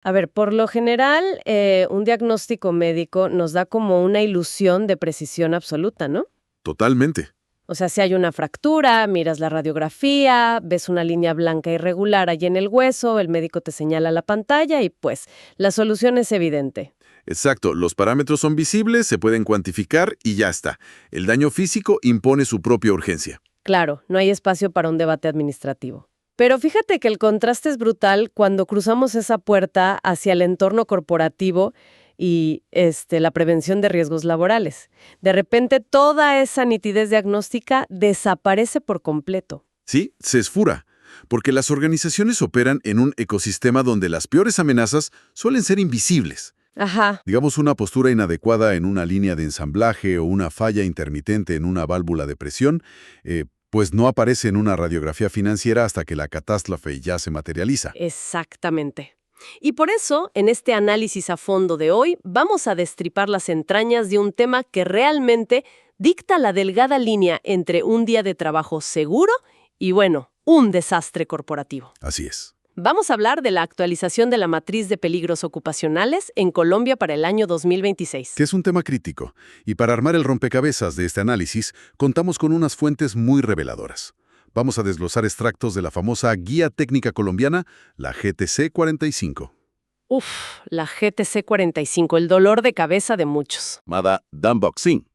A ver, por lo general, un diagnóstico médico nos da como una ilusión de precisión absoluta, ¿no? Totalmente. O sea, si hay una fractura, miras la radiografía, ves una línea blanca irregular allí en el hueso, el médico te señala la pantalla y pues la solución es evidente. Exacto, los parámetros son visibles, se pueden cuantificar y ya está. El daño físico impone su propia urgencia. Claro, no hay espacio para un debate administrativo. Pero fíjate que el contraste es brutal cuando cruzamos esa puerta hacia el entorno corporativo y la prevención de riesgos laborales. De repente toda esa nitidez diagnóstica desaparece por completo. Sí, se esfura, porque las organizaciones operan en un ecosistema donde las peores amenazas suelen ser invisibles. Ajá. Digamos, una postura inadecuada en una línea de ensamblaje o una falla intermitente en una válvula de presión, pues no aparece en una radiografía financiera hasta que la catástrofe ya se materializa. Exactamente. Y por eso, en este análisis a fondo de hoy, vamos a destripar las entrañas de un tema que realmente dicta la delgada línea entre un día de trabajo seguro y, bueno, un desastre corporativo. Así es. Vamos a hablar de la actualización de la matriz de peligros ocupacionales en Colombia para el año 2026. Que es un tema crítico, y para armar el rompecabezas de este análisis, contamos con unas fuentes muy reveladoras. Vamos a desglosar extractos de la famosa Guía Técnica Colombiana, la GTC 45. Uf, la GTC 45, el dolor de cabeza de muchos. Llamada Unboxing.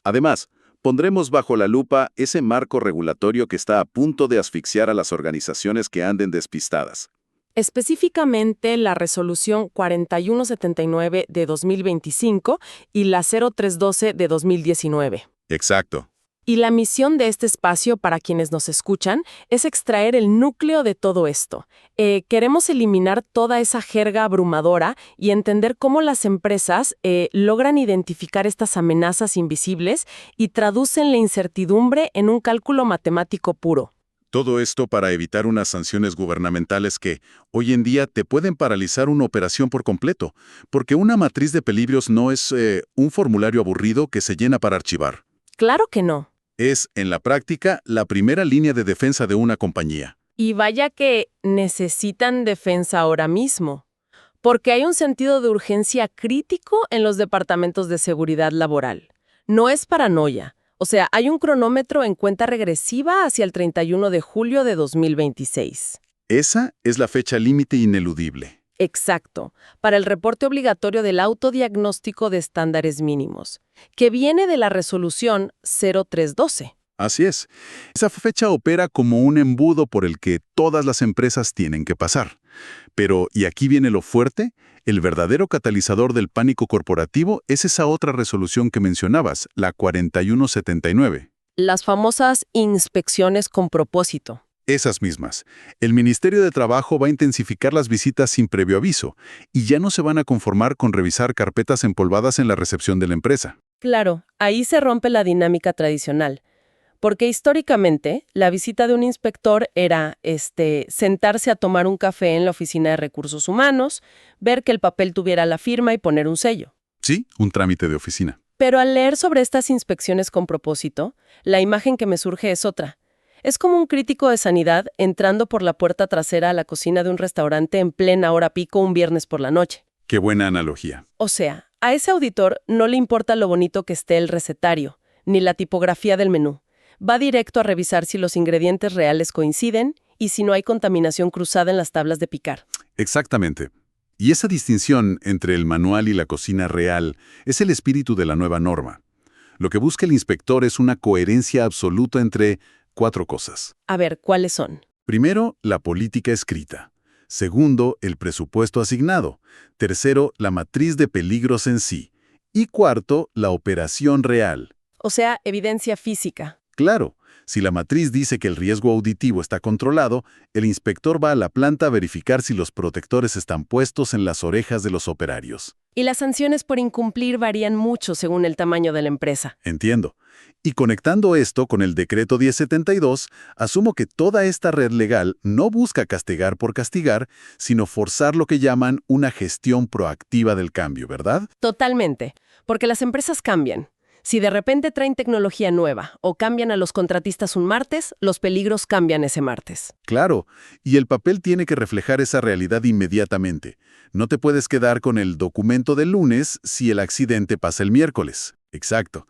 Además, pondremos bajo la lupa ese marco regulatorio que está a punto de asfixiar a las organizaciones que anden despistadas. Específicamente la Resolución 4179 de 2025 y la 0312 de 2019. Exacto. Y la misión de este espacio, para quienes nos escuchan, es extraer el núcleo de todo esto. Queremos eliminar toda esa jerga abrumadora y entender cómo las empresas logran identificar estas amenazas invisibles y traducen la incertidumbre en un cálculo matemático puro. Todo esto para evitar unas sanciones gubernamentales que, hoy en día, te pueden paralizar una operación por completo, porque una matriz de peligros no es un formulario aburrido que se llena para archivar. Claro que no. Es, en la práctica, la primera línea de defensa de una compañía. Y vaya que necesitan defensa ahora mismo, porque hay un sentido de urgencia crítico en los departamentos de seguridad laboral. No es paranoia. O sea, hay un cronómetro en cuenta regresiva hacia el 31 de julio de 2026. Esa es la fecha límite ineludible. Exacto, para el reporte obligatorio del autodiagnóstico de estándares mínimos, que viene de la resolución 0312. Así es. Esa fecha opera como un embudo por el que todas las empresas tienen que pasar. Pero, y aquí viene lo fuerte, el verdadero catalizador del pánico corporativo es esa otra resolución que mencionabas, la 4179. Las famosas inspecciones con propósito. Esas mismas. El Ministerio de Trabajo va a intensificar las visitas sin previo aviso y ya no se van a conformar con revisar carpetas empolvadas en la recepción de la empresa. Claro, ahí se rompe la dinámica tradicional. Porque históricamente, la visita de un inspector era sentarse a tomar un café en la oficina de recursos humanos, ver que el papel tuviera la firma y poner un sello. Sí, un trámite de oficina. Pero al leer sobre estas inspecciones con propósito, la imagen que me surge es otra. Es como un crítico de sanidad entrando por la puerta trasera a la cocina de un restaurante en plena hora pico un viernes por la noche. Qué buena analogía. O sea, a ese auditor no le importa lo bonito que esté el recetario, ni la tipografía del menú. Va directo a revisar si los ingredientes reales coinciden y si no hay contaminación cruzada en las tablas de picar. Exactamente. Y esa distinción entre el manual y la cocina real es el espíritu de la nueva norma. Lo que busca el inspector es una coherencia absoluta entre 4 cosas. A ver, ¿cuáles son? Primero, la política escrita. Segundo, el presupuesto asignado. Tercero, la matriz de peligros en sí. Y cuarto, la operación real. O sea, evidencia física. Claro, si la matriz dice que el riesgo auditivo está controlado, el inspector va a la planta a verificar si los protectores están puestos en las orejas de los operarios. Y las sanciones por incumplir varían mucho según el tamaño de la empresa. Entiendo. Y conectando esto con el decreto 1072, asumo que toda esta red legal no busca castigar por castigar, sino forzar lo que llaman una gestión proactiva del cambio, ¿verdad? Totalmente, porque las empresas cambian. Si de repente traen tecnología nueva o cambian a los contratistas un martes, los peligros cambian ese martes. Claro, y el papel tiene que reflejar esa realidad inmediatamente. No te puedes quedar con el documento del lunes si el accidente pasa el miércoles. Exacto.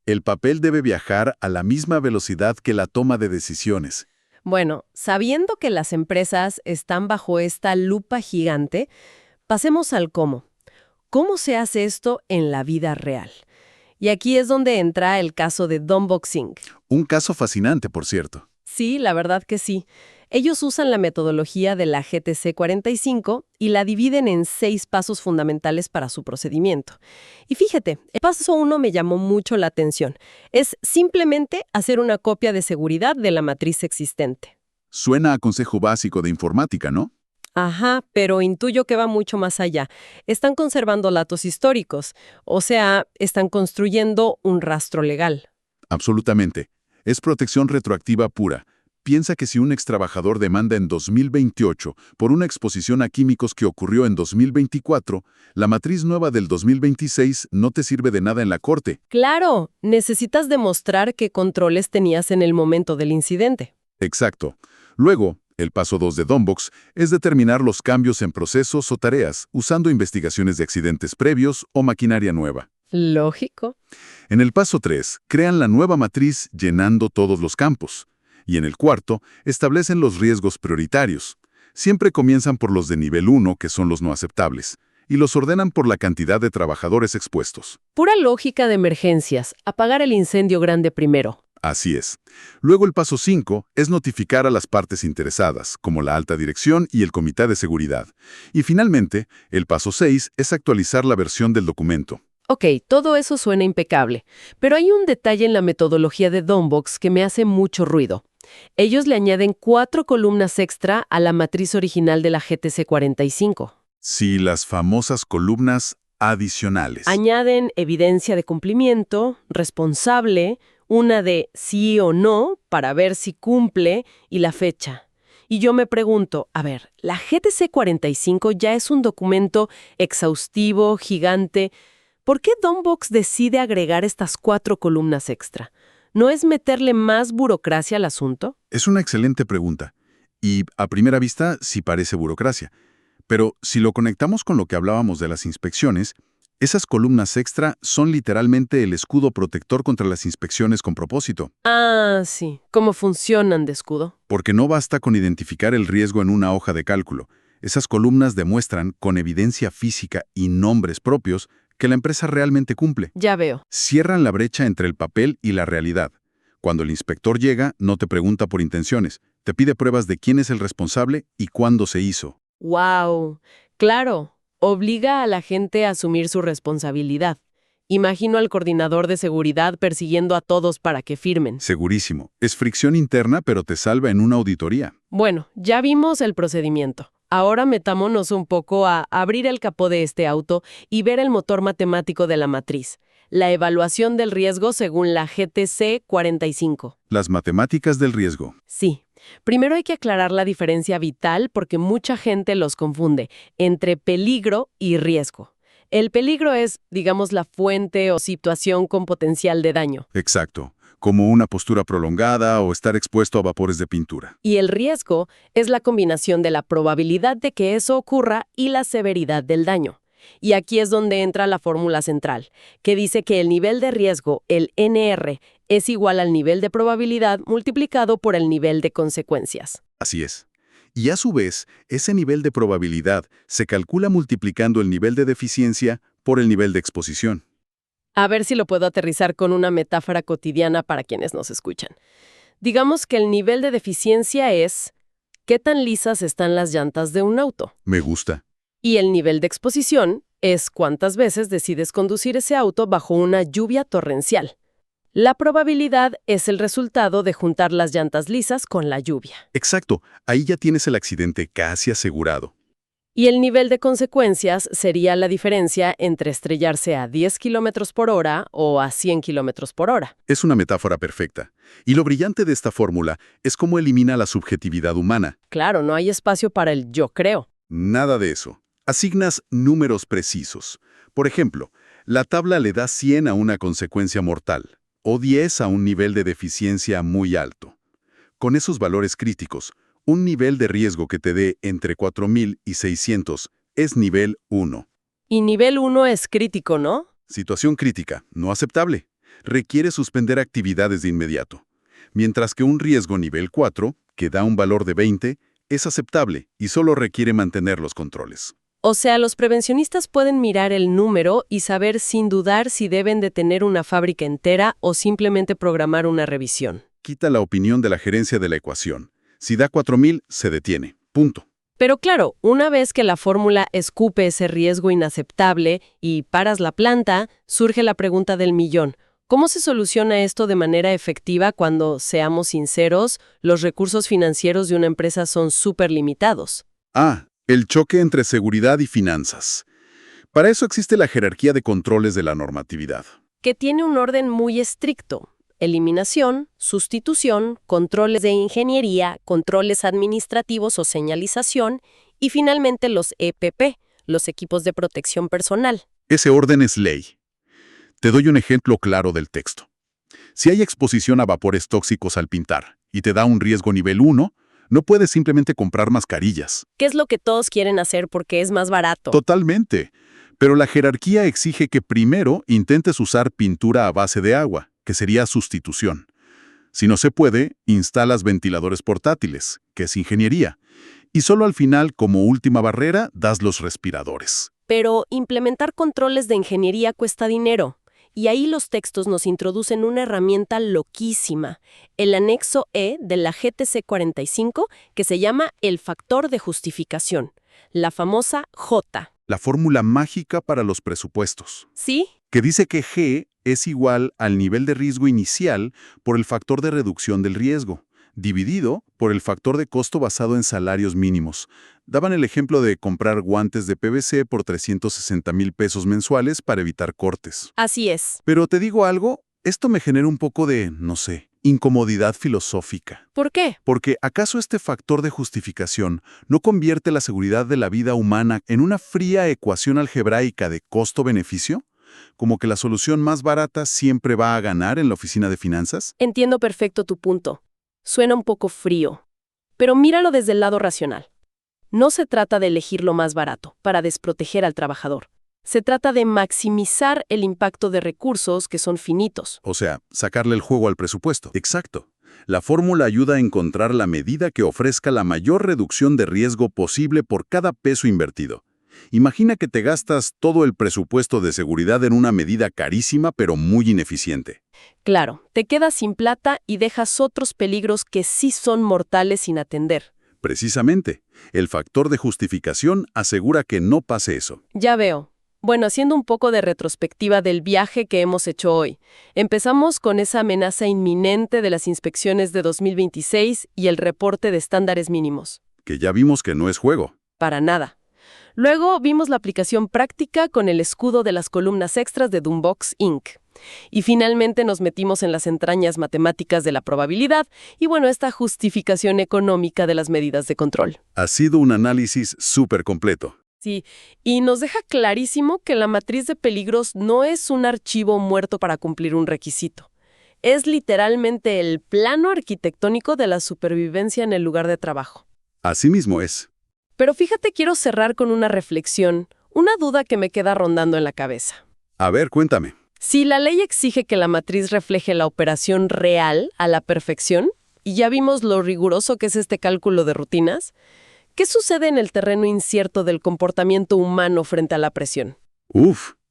El papel debe viajar a la misma velocidad que la toma de decisiones. Bueno, sabiendo que las empresas están bajo esta lupa gigante, pasemos al cómo. ¿Cómo se hace esto en la vida real? Y aquí es donde entra el caso de Dombox Inc. Un caso fascinante, por cierto. Sí, la verdad que sí. Ellos usan la metodología de la GTC 45 y la dividen en 6 pasos fundamentales para su procedimiento. Y fíjate, el paso 1 me llamó mucho la atención. Es simplemente hacer una copia de seguridad de la matriz existente. Suena a consejo básico de informática, ¿no? Ajá, pero intuyo que va mucho más allá. Están conservando datos históricos, o sea, están construyendo un rastro legal. Absolutamente. Es protección retroactiva pura. Piensa que si un extrabajador demanda en 2028 por una exposición a químicos que ocurrió en 2024, la matriz nueva del 2026 no te sirve de nada en la corte. Claro, necesitas demostrar qué controles tenías en el momento del incidente. Exacto. Luego, el paso 2 de Dombox es determinar los cambios en procesos o tareas usando investigaciones de accidentes previos o maquinaria nueva. Lógico. En el paso 3, crean la nueva matriz llenando todos los campos. Y en el cuarto, establecen los riesgos prioritarios. Siempre comienzan por los de nivel 1, que son los no aceptables, y los ordenan por la cantidad de trabajadores expuestos. Pura lógica de emergencias. Apagar el incendio grande primero. Así es. Luego el paso 5 es notificar a las partes interesadas, como la alta dirección y el comité de seguridad. Y finalmente, el paso 6 es actualizar la versión del documento. Ok, todo eso suena impecable, pero hay un detalle en la metodología de Dombox que me hace mucho ruido. Ellos le añaden 4 columnas extra a la matriz original de la GTC 45. Sí, las famosas columnas adicionales. Añaden evidencia de cumplimiento, responsable, una de sí o no para ver si cumple y la fecha. Y yo me pregunto, a ver, la GTC 45 ya es un documento exhaustivo, gigante. ¿Por qué Dombox decide agregar estas 4 columnas extra? ¿No es meterle más burocracia al asunto? Es una excelente pregunta. Y a primera vista sí parece burocracia. Pero si lo conectamos con lo que hablábamos de las inspecciones, esas columnas extra son literalmente el escudo protector contra las inspecciones con propósito. Ah, sí. ¿Cómo funcionan de escudo? Porque no basta con identificar el riesgo en una hoja de cálculo. Esas columnas demuestran, con evidencia física y nombres propios, que la empresa realmente cumple. Ya veo. Cierran la brecha entre el papel y la realidad. Cuando el inspector llega, no te pregunta por intenciones, te pide pruebas de quién es el responsable y cuándo se hizo. ¡Wow! Claro, obliga a la gente a asumir su responsabilidad. Imagino al coordinador de seguridad persiguiendo a todos para que firmen. Segurísimo. Es fricción interna, pero te salva en una auditoría. Bueno, ya vimos el procedimiento. Ahora metámonos un poco a abrir el capó de este auto y ver el motor matemático de la matriz. La evaluación del riesgo según la GTC 45. Las matemáticas del riesgo. Sí. Primero hay que aclarar la diferencia vital porque mucha gente los confunde entre peligro y riesgo. El peligro es, digamos, la fuente o situación con potencial de daño. Exacto. Como una postura prolongada o estar expuesto a vapores de pintura. Y el riesgo es la combinación de la probabilidad de que eso ocurra y la severidad del daño. Y aquí es donde entra la fórmula central, que dice que el nivel de riesgo, el NR, es igual al nivel de probabilidad multiplicado por el nivel de consecuencias. Así es. Y a su vez, ese nivel de probabilidad se calcula multiplicando el nivel de deficiencia por el nivel de exposición. A ver si lo puedo aterrizar con una metáfora cotidiana para quienes nos escuchan. Digamos que el nivel de deficiencia es ¿qué tan lisas están las llantas de un auto? Me gusta. Y el nivel de exposición es cuántas veces decides conducir ese auto bajo una lluvia torrencial. La probabilidad es el resultado de juntar las llantas lisas con la lluvia. Exacto. Ahí ya tienes el accidente casi asegurado. Y el nivel de consecuencias sería la diferencia entre estrellarse a 10 km por hora o a 100 km por hora. Es una metáfora perfecta. Y lo brillante de esta fórmula es cómo elimina la subjetividad humana. Claro, no hay espacio para el yo creo. Nada de eso. Asignas números precisos. Por ejemplo, La tabla le da 100 a una consecuencia mortal, o 10 a un nivel de deficiencia muy alto. Con esos valores críticos, un nivel de riesgo que te dé entre 4.000 y 600 es nivel 1. Y nivel 1 es crítico, ¿no? Situación crítica, no aceptable. Requiere suspender actividades de inmediato. Mientras que un riesgo nivel 4, que da un valor de 20, es aceptable y solo requiere mantener los controles. O sea, los prevencionistas pueden mirar el número y saber sin dudar si deben detener una fábrica entera o simplemente programar una revisión. Quita la opinión de la gerencia de la ecuación. Si da 4.000, se detiene. Punto. Pero claro, una vez que la fórmula escupe ese riesgo inaceptable y paras la planta, surge la pregunta del millón. ¿Cómo se soluciona esto de manera efectiva cuando, seamos sinceros, los recursos financieros de una empresa son súper limitados? El choque entre seguridad y finanzas. Para eso existe la jerarquía de controles de la normatividad. Que tiene un orden muy estricto. Eliminación, sustitución, controles de ingeniería, controles administrativos o señalización y finalmente los EPP, los equipos de protección personal. Ese orden es ley. Te doy un ejemplo claro del texto. Si hay exposición a vapores tóxicos al pintar y te da un riesgo nivel 1, no puedes simplemente comprar mascarillas. ¿Qué es lo que todos quieren hacer porque es más barato? Totalmente. Pero la jerarquía exige que primero intentes usar pintura a base de agua, que sería sustitución. Si no se puede, instalas ventiladores portátiles, que es ingeniería. Y solo al final, como última barrera, das los respiradores. Pero implementar controles de ingeniería cuesta dinero. Y ahí los textos nos introducen una herramienta loquísima, el anexo E de la GTC 45, que se llama el factor de justificación, la famosa J. La fórmula mágica para los presupuestos. ¿Sí? Que dice que G es igual al nivel de riesgo inicial por el factor de reducción del riesgo, dividido por el factor de costo basado en salarios mínimos. Daban el ejemplo de comprar guantes de PVC por 360,000 pesos mensuales para evitar cortes. Así es. Pero te digo algo, esto me genera un poco de, no sé, incomodidad filosófica. ¿Por qué? Porque ¿acaso este factor de justificación no convierte la seguridad de la vida humana en una fría ecuación algebraica de costo-beneficio? ¿Como que la solución más barata siempre va a ganar en la oficina de finanzas? Entiendo perfecto tu punto. Suena un poco frío. Pero míralo desde el lado racional. No se trata de elegir lo más barato para desproteger al trabajador. Se trata de maximizar el impacto de recursos que son finitos. O sea, sacarle el juego al presupuesto. Exacto. La fórmula ayuda a encontrar la medida que ofrezca la mayor reducción de riesgo posible por cada peso invertido. Imagina que te gastas todo el presupuesto de seguridad en una medida carísima pero muy ineficiente. Claro, te quedas sin plata y dejas otros peligros que sí son mortales sin atender. Precisamente, el factor de justificación asegura que no pase eso. Ya veo. Bueno, haciendo un poco de retrospectiva del viaje que hemos hecho hoy, empezamos con esa amenaza inminente de las inspecciones de 2026 y el reporte de estándares mínimos. Que ya vimos que no es juego. Para nada. Luego vimos la aplicación práctica con el escudo de las columnas extras de Doombox Inc. Y finalmente nos metimos en las entrañas matemáticas de la probabilidad y bueno, esta justificación económica de las medidas de control. Ha sido un análisis súper completo. Sí, y nos deja clarísimo que la matriz de peligros no es un archivo muerto para cumplir un requisito. Es literalmente el plano arquitectónico de la supervivencia en el lugar de trabajo. Así mismo es. Pero fíjate, quiero cerrar con una reflexión, una duda que me queda rondando en la cabeza. A ver, cuéntame. Si la ley exige que la matriz refleje la operación real a la perfección, y ya vimos lo riguroso que es este cálculo de rutinas, ¿qué sucede en el terreno incierto del comportamiento humano frente a la presión?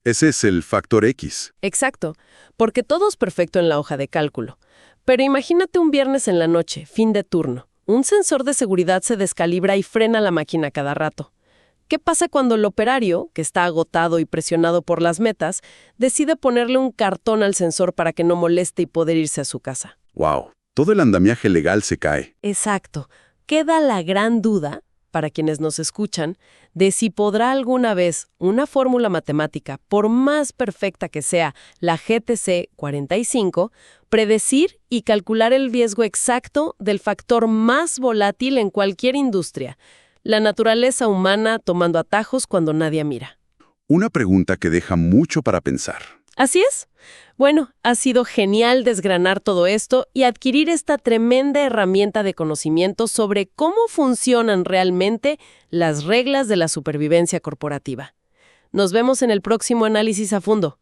Ese es el factor X. Exacto, porque todo es perfecto en la hoja de cálculo. Pero imagínate un viernes en la noche, fin de turno. Un sensor de seguridad se descalibra y frena la máquina cada rato. ¿Qué pasa cuando el operario, que está agotado y presionado por las metas, decide ponerle un cartón al sensor para que no moleste y poder irse a su casa? ¡Wow! Todo el andamiaje legal se cae. Exacto. Queda la gran duda, para quienes nos escuchan, de si podrá alguna vez una fórmula matemática, por más perfecta que sea la GTC 45, predecir y calcular el riesgo exacto del factor más volátil en cualquier industria, la naturaleza humana tomando atajos cuando nadie mira. Una pregunta que deja mucho para pensar. Así es. Bueno, ha sido genial desgranar todo esto y adquirir esta tremenda herramienta de conocimiento sobre cómo funcionan realmente las reglas de la supervivencia corporativa. Nos vemos en el próximo análisis a fondo.